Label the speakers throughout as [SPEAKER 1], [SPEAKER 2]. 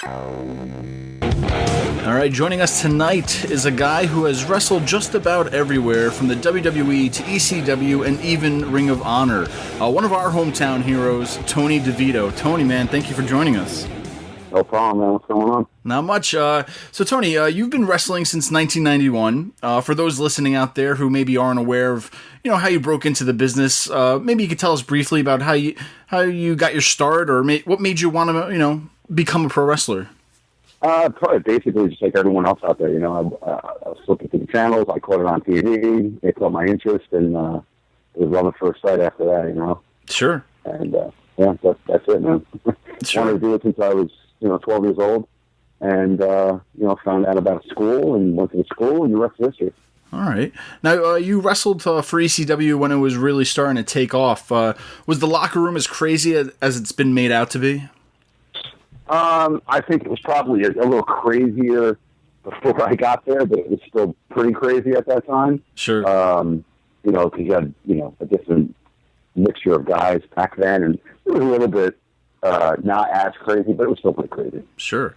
[SPEAKER 1] All right, joining us tonight is a guy who has wrestled just about everywhere, from the WWE to ECW and even Ring of Honor. One of our hometown heroes, Tony Devito. Tony, man, thank you for joining us.
[SPEAKER 2] No problem, man. What's going on?
[SPEAKER 1] Not much. So, Tony, you've been wrestling since 1991. For those listening out there who maybe aren't aware of, how you broke into the business, maybe you could tell us briefly about how you got your start, or what made you want to, become a pro wrestler.
[SPEAKER 2] Probably basically just like everyone else out there. I was flipping through the channels. I caught it on TV. It caught my interest, and it was love at first sight after that.
[SPEAKER 1] Sure.
[SPEAKER 2] And that's it, man.
[SPEAKER 1] Sure.
[SPEAKER 2] Wanted to do it since I was 12 years old, and found out about school and went to the school, and the rest is history.
[SPEAKER 1] All right. Now, you wrestled for ECW when it was really starting to take off. Was the locker room as crazy as it's been made out to be?
[SPEAKER 2] I think it was probably a little crazier before I got there, but it was still pretty crazy at that time.
[SPEAKER 1] Sure.
[SPEAKER 2] Because you had, a different mixture of guys back then, and it was a little bit not as crazy, but it was still pretty crazy.
[SPEAKER 1] Sure.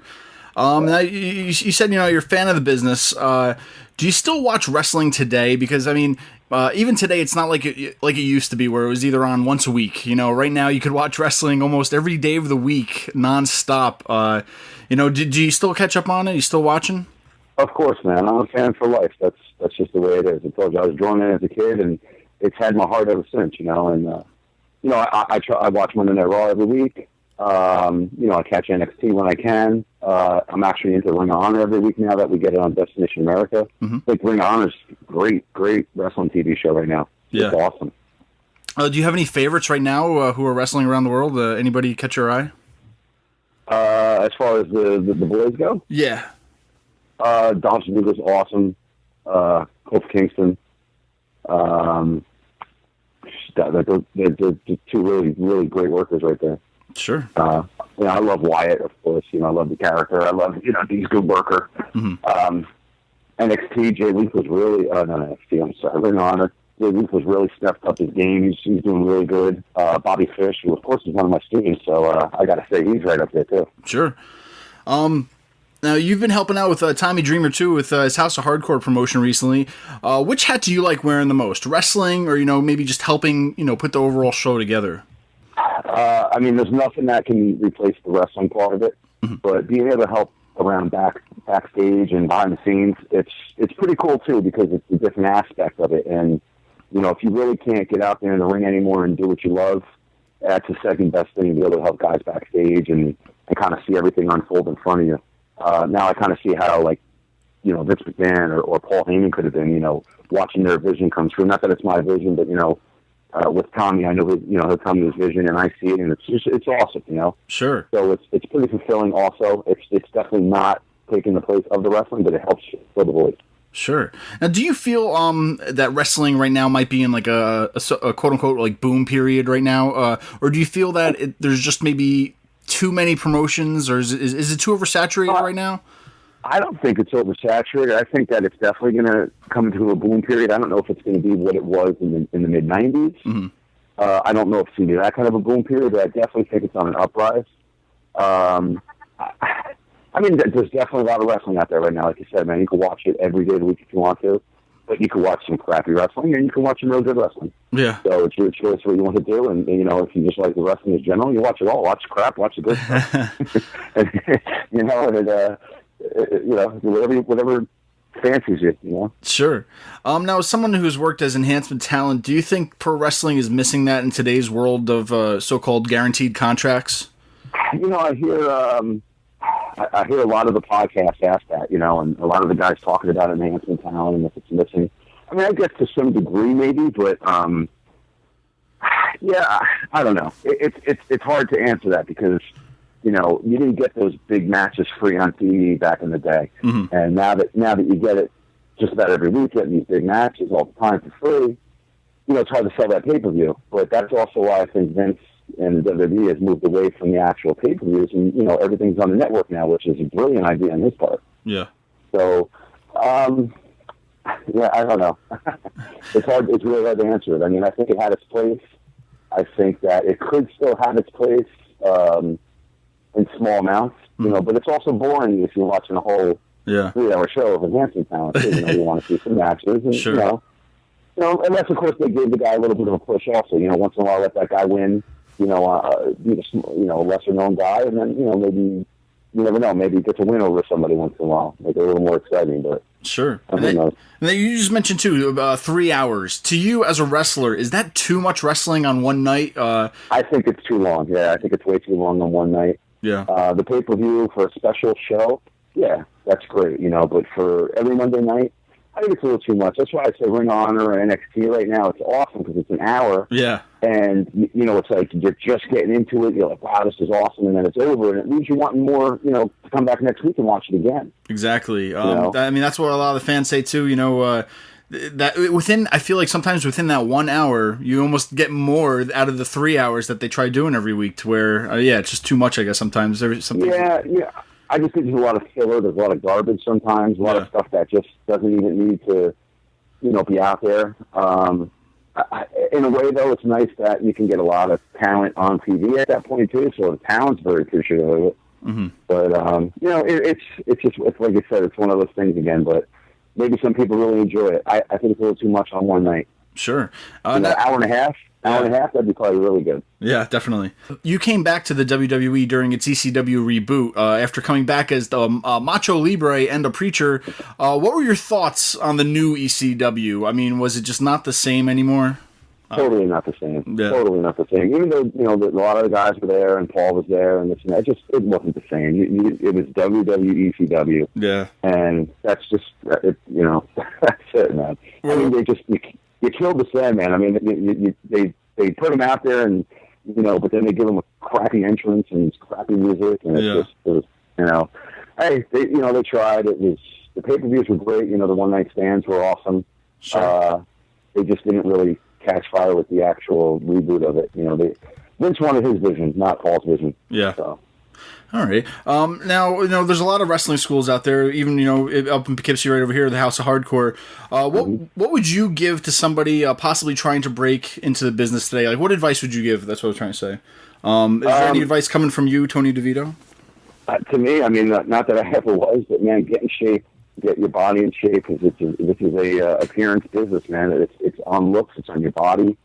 [SPEAKER 1] Now you said, you're a fan of the business. Do you still watch wrestling today? Because, even today, it's not like it used to be, where it was either on once a week. Right now you could watch wrestling almost every day of the week, nonstop. Do you still catch up on it? You still watching?
[SPEAKER 2] Of course, man. I'm a fan for life. That's just the way it is. I told you, I was drawn in as a kid, and it's had my heart ever since, And, I watch Monday Night Raw every week. I catch NXT when I can. I'm actually into Ring of Honor every week now that we get it on Destination America. Mm-hmm. Like, Ring of Honor's great wrestling TV show right now.
[SPEAKER 1] Yeah.
[SPEAKER 2] It's awesome.
[SPEAKER 1] Do you have any favorites right now who are wrestling around the world? Anybody catch your eye?
[SPEAKER 2] As far as the boys go?
[SPEAKER 1] Yeah.
[SPEAKER 2] Dolph Ziggler's awesome. Kofi Kingston. They're two really, really great workers right there.
[SPEAKER 1] Sure.
[SPEAKER 2] I love Wyatt, of course. I love the character. I love, he's a good worker. Mm-hmm. NXT, Jay Lethal was really, NXT, I'm sorry, Ring of Honor. Jay Lethal was really stepped up his game. He's doing really good. Bobby Fish, who, of course, is one of my students, so I got to say he's right up there, too.
[SPEAKER 1] Sure. Now, you've been helping out with Tommy Dreamer, too, with his House of Hardcore promotion recently. Which hat do you like wearing the most? Wrestling, or, maybe just helping, put the overall show together?
[SPEAKER 2] There's nothing that can replace the wrestling part of it, mm-hmm. but being able to help around backstage and behind the scenes, it's pretty cool too, because it's a different aspect of it. And if you really can't get out there in the ring anymore and do what you love, that's the second best thing, to be able to help guys backstage and kind of see everything unfold in front of you. Now I kind of see how, like, Vince McMahon or Paul Heyman could have been, watching their vision come true. Not that it's my vision, but with Tommy, I know he'll tell me his vision, and I see it, and it's awesome,
[SPEAKER 1] Sure.
[SPEAKER 2] So it's pretty fulfilling. Also, it's definitely not taking the place of the wrestling, but it helps fill the void.
[SPEAKER 1] Sure. Now, do you feel that wrestling right now might be in like a quote unquote like boom period right now, or do you feel that there's just maybe too many promotions, or is it too oversaturated right now?
[SPEAKER 2] I don't think it's oversaturated. I think that it's definitely going to come to a boom period. I don't know if it's going to be what it was in the mid-'90s. Mm-hmm. I don't know if it's going to be that kind of a boom period, but I definitely think it's on an uprise. There's definitely a lot of wrestling out there right now. Like you said, man, you can watch it every day of the week if you want to, but you can watch some crappy wrestling, and you can watch some real good wrestling.
[SPEAKER 1] Yeah.
[SPEAKER 2] So it's your choice what you want to do, and if you just like the wrestling in general, you watch it all. Watch crap, watch the good stuff. Whatever fancies you,
[SPEAKER 1] Sure. Now, as someone who's worked as enhancement talent, do you think pro wrestling is missing that in today's world of so-called guaranteed contracts?
[SPEAKER 2] I hear a lot of the podcasts ask that, and a lot of the guys talking about enhancement talent and if it's missing. I guess to some degree maybe, but I don't know. It's hard to answer that because you didn't get those big matches free on TV back in the day. Mm-hmm. And now that you get it just about every week, getting these big matches all the time for free, it's hard to sell that pay-per-view. But that's also why I think Vince and WWE has moved away from the actual pay-per-views, and, everything's on the network now, which is a brilliant idea on his part.
[SPEAKER 1] Yeah.
[SPEAKER 2] So, I don't know. It's really hard to answer it. I think it had its place. I think that it could still have its place. in small amounts, you know, but it's also boring if you're watching a whole 3-hour show of enhancing talent. So, you know, you want to see some matches, and
[SPEAKER 1] sure.
[SPEAKER 2] you know, unless of course they gave the guy a little bit of a push also. You know, once in a while let that guy win. You know, a lesser known guy, and then you know maybe you never know. Maybe he gets a win over somebody once in a while, make it a little more exciting. But
[SPEAKER 1] sure. And then you just mentioned too 3 hours. To you as a wrestler, is that too much wrestling on one night?
[SPEAKER 2] I think it's too long. Yeah, I think it's way too long on one night.
[SPEAKER 1] Yeah.
[SPEAKER 2] The pay-per-view for a special show, yeah, that's great. You know, but for every Monday night, I think it's a little too much. That's why I say Ring of Honor or NXT right now. It's awesome because it's an hour.
[SPEAKER 1] Yeah.
[SPEAKER 2] And, you know, it's like you're just getting into it. You're like, wow, this is awesome. And then it's over. And it leaves you wanting more, you know, to come back next week and watch it again.
[SPEAKER 1] Exactly. I mean, that's what a lot of the fans say, too. You know, that I feel like sometimes within that 1 hour, you almost get more out of the 3 hours that they try doing every week to where, it's just too much, I guess, sometimes.
[SPEAKER 2] Yeah. I just think there's a lot of filler. There's a lot of garbage sometimes. A lot of stuff that just doesn't even need to, you know, be out there. In a way, though, it's nice that you can get a lot of talent on TV at that point too. So the talent's very appreciative of it. Mm-hmm. But you know, it's like you said, it's one of those things again. But maybe some people really enjoy it. I think it's a little too much on one night.
[SPEAKER 1] Sure,
[SPEAKER 2] an hour and a half. That'd be probably really good.
[SPEAKER 1] Yeah, definitely. You came back to the WWE during its ECW reboot after coming back as the Macho Libre and a Preacher. What were your thoughts on the new ECW? I mean, was it just not the same anymore?
[SPEAKER 2] Totally not the same. Yeah. Totally not the same. Even though, you know, a lot of the guys were there and Paul was there and this and that, it wasn't the same. It was WWE ECW.
[SPEAKER 1] Yeah.
[SPEAKER 2] And that's just, you know, that's it, man. I mean, you killed the Sandman. I mean, they put him out there, and you know, but then they give him a crappy entrance and crappy music, and it was, you know, hey, they tried. It was the pay-per-views were great. You know, the one-night stands were awesome. Sure. They just didn't really catch fire with the actual reboot of it. You know, Vince wanted his vision, not Paul's vision.
[SPEAKER 1] Yeah.
[SPEAKER 2] So.
[SPEAKER 1] All right. Now, you know, there's a lot of wrestling schools out there, even, you know, up in Poughkeepsie right over here, the House of Hardcore. What would you give to somebody possibly trying to break into the business today? Like, what advice would you give? That's what I was trying to say. Is there any advice coming from you, Tony DeVito?
[SPEAKER 2] To me, I mean, not that I ever was, but, man, get in shape. Get your body in shape, because this is a appearance business, man. It's on looks, it's on your body.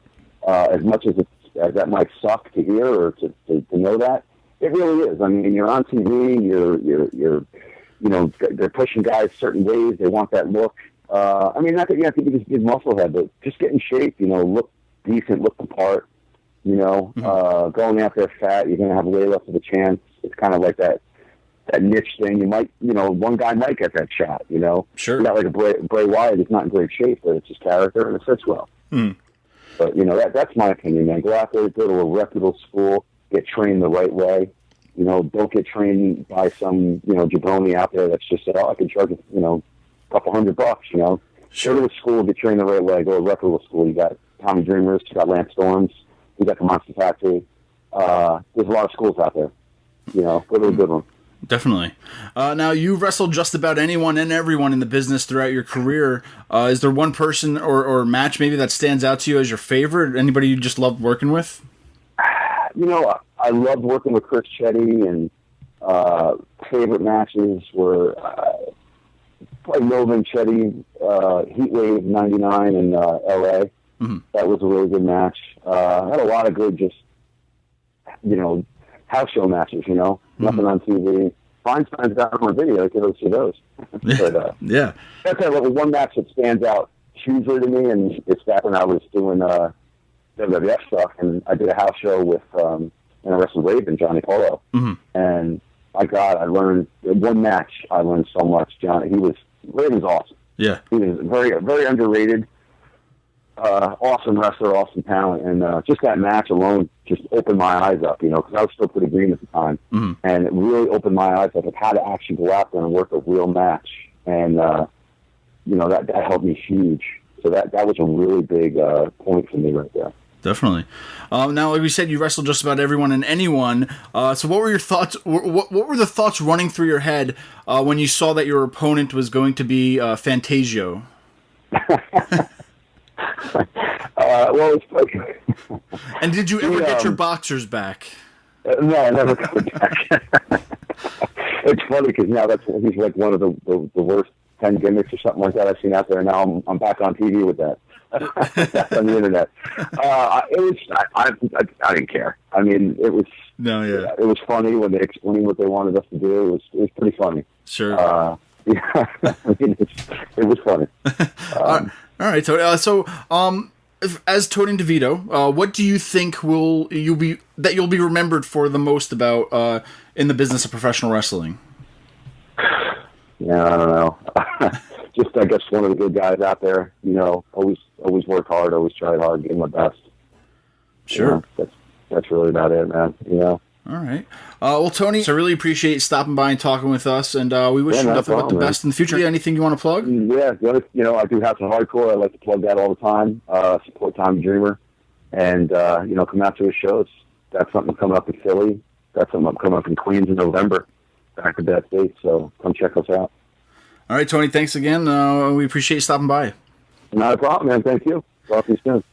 [SPEAKER 2] As much as that might suck to hear or to know that, it really is. I mean, you're on TV. You're you know, they're pushing guys certain ways. They want that look. I mean, not that you have to be this big muscle head, but just get in shape. You know, look decent, look the part. You know, going out there fat, you're going to have way less of a chance. It's kind of like that niche thing. You might, you know, one guy might get that shot. You know,
[SPEAKER 1] sure.
[SPEAKER 2] Not like a Bray Wyatt. He's not in great shape, but it's his character and it fits well. But you know, that's my opinion, man. Go out there, go to a reputable school. Get trained the right way. You know, don't get trained by some, you know, jabroni out there that's just said, I can charge you, you know, a couple $100, you know.
[SPEAKER 1] Sure.
[SPEAKER 2] Go to the school, get trained the right way, go to a reputable school. You got Tommy Dreamers, you got Lance Storms, you got the Monster Factory. There's a lot of schools out there. You know, go to a good one.
[SPEAKER 1] Definitely. Now, you've wrestled just about anyone and everyone in the business throughout your career. Is there one person or match maybe that stands out to you as your favorite? Anybody you just loved working with?
[SPEAKER 2] You know, I loved working with Chris Chetty, and favorite matches were probably Nova and Chetty, Heatwave '99 in L.A. Mm-hmm. That was a really good match. I had a lot of good, just, you know, house show matches, you know, nothing on TV. Feinstein's got them on video, I could see those. But,
[SPEAKER 1] yeah.
[SPEAKER 2] That's one match that stands out hugely to me, and it's back when I was doing WWF stuff, and I did a house show with, and I wrestled Raven, Johnny Polo. Mm-hmm. And my God, I learned, one match, I learned so much. Raven's awesome. Yeah. He was very, very underrated. Awesome wrestler, awesome talent, and just that match alone just opened my eyes up, you know, because I was still pretty green at the time, and it really opened my eyes up of how to actually go out there and work a real match, and you know, that helped me huge. So that was a really big point for me right there.
[SPEAKER 1] Definitely. Now, like we said, you wrestled just about everyone and anyone. So, what were your thoughts? What were the thoughts running through your head when you saw that your opponent was going to be Fantasio?
[SPEAKER 2] Well, it's like,
[SPEAKER 1] and did you ever get your boxers back?
[SPEAKER 2] No, I never coming back. It's funny because now he's like one of the worst 10 gimmicks or something like that I've seen out there. Now I'm back on TV with that. That's on the internet. I didn't care. I mean, it was it was funny when they explained what they wanted us to do. It was pretty funny.
[SPEAKER 1] Sure.
[SPEAKER 2] Yeah, I mean, it was funny.
[SPEAKER 1] All right, Tony. As Tony DeVito, what do you think you'll be remembered for the most about in the business of professional wrestling?
[SPEAKER 2] Yeah, I don't know. Just, I guess, one of the good guys out there. You know, always work hard, always try hard, give my best.
[SPEAKER 1] Sure.
[SPEAKER 2] You know, that's really about it, man. You know.
[SPEAKER 1] All right. Well, Tony, I really appreciate stopping by and talking with us, and we wish you nothing but the best in the future. Anything you want to plug?
[SPEAKER 2] Yeah, I do have some hardcore. I like to plug that all the time. Support Tommy Dreamer, and come out to his shows. That's something coming up in Philly. That's something coming up in Queens in November. Back to that date, so come check us out.
[SPEAKER 1] All right, Tony. Thanks again. We appreciate you stopping by.
[SPEAKER 2] Not a problem, man. Thank you. Talk to you soon.